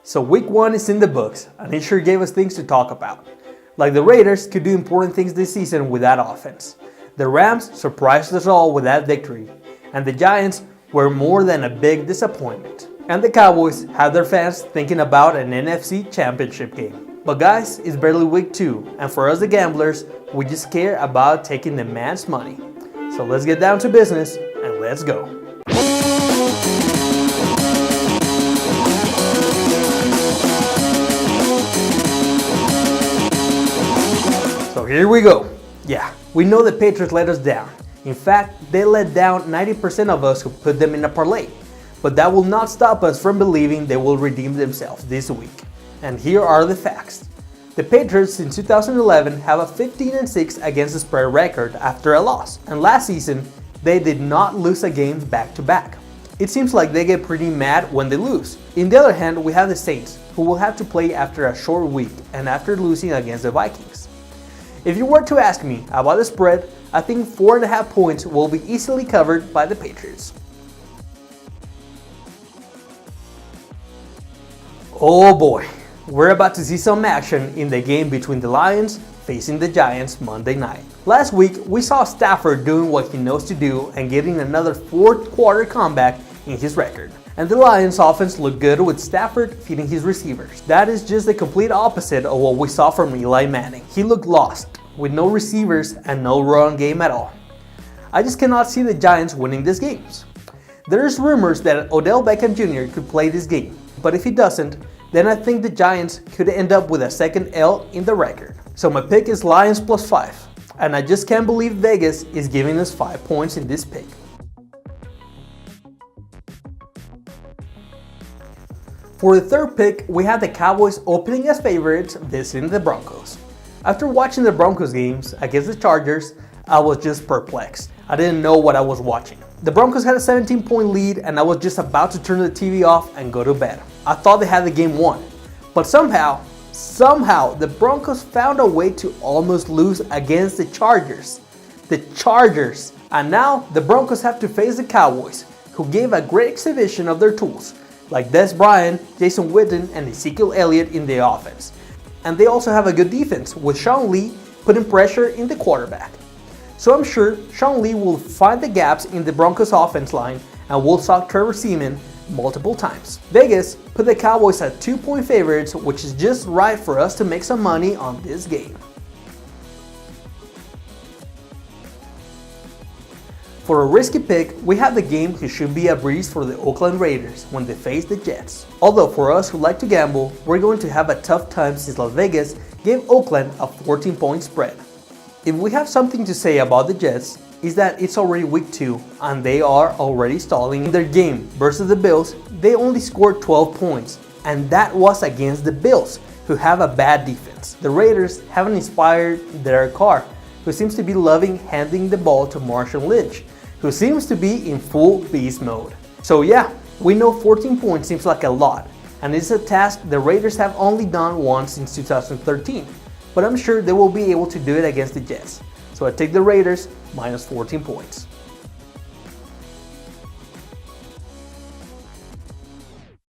So week 1 is in the books, and it sure gave us things to talk about. Like the Raiders could do important things this season with that offense. The Rams surprised us all with that victory, and the Giants were more than a big disappointment. And the Cowboys had their fans thinking about an NFC championship game. But guys, it's barely week 2, and for us the gamblers, we just care about taking the man's money. So let's get down to business, and let's go. So here we go. Yeah, we know the Patriots let us down. In fact, they let down 90% of us who put them in a parlay. But that will not stop us from believing they will redeem themselves this week. And here are the facts. The Patriots since 2011 have a 15-6 against the spread record after a loss. And last season, they did not lose a game back-to-back. It seems like they get pretty mad when they lose. On the other hand, we have the Saints, who will have to play after a short week and after losing against the Vikings. If you were to ask me about the spread, I think 4.5 points will be easily covered by the Patriots. Oh boy, we're about to see some action in the game between the Lions facing the Giants Monday night. Last week, we saw Stafford doing what he knows to do and getting another fourth quarter comeback in his record. And the Lions offense looked good with Stafford feeding his receivers. That is just the complete opposite of what we saw from Eli Manning. He looked lost, with no receivers and no run game at all. I just cannot see the Giants winning these games. There's rumors that Odell Beckham Jr. could play this game, but if he doesn't, then I think the Giants could end up with a second L in the record. So my pick is Lions +5, and I just can't believe Vegas is giving us 5 points in this pick. For the third pick, we have the Cowboys opening as favorites visiting the Broncos. After watching the Broncos games against the Chargers, I was just perplexed. I didn't know what I was watching. The Broncos had a 17-point lead and I was just about to turn the TV off and go to bed. I thought they had the game won. But somehow, the Broncos found a way to almost lose against the Chargers. And now the Broncos have to face the Cowboys, who gave a great exhibition of their tools, like Dez Bryant, Jason Witten, and Ezekiel Elliott in the offense. And they also have a good defense, with Sean Lee putting pressure in the quarterback. So I'm sure Sean Lee will find the gaps in the Broncos offense line and will sock Trevor Seaman multiple times. Vegas put the Cowboys at 2-point favorites, which is just right for us to make some money on this game. For a risky pick, we have the game who should be a breeze for the Oakland Raiders when they face the Jets. Although for us who like to gamble, we're going to have a tough time since Las Vegas gave Oakland a 14-point spread. If we have something to say about the Jets, is that it's already week 2 and they are already stalling in their game versus the Bills. They only scored 12 points, and that was against the Bills, who have a bad defense. The Raiders haven't inspired Derek Carr, who seems to be loving handing the ball to Marshawn Lynch, who seems to be in full beast mode. So yeah, we know 14 points seems like a lot, and it's a task the Raiders have only done once since 2013, but I'm sure they will be able to do it against the Jets. So I take the Raiders -14 points.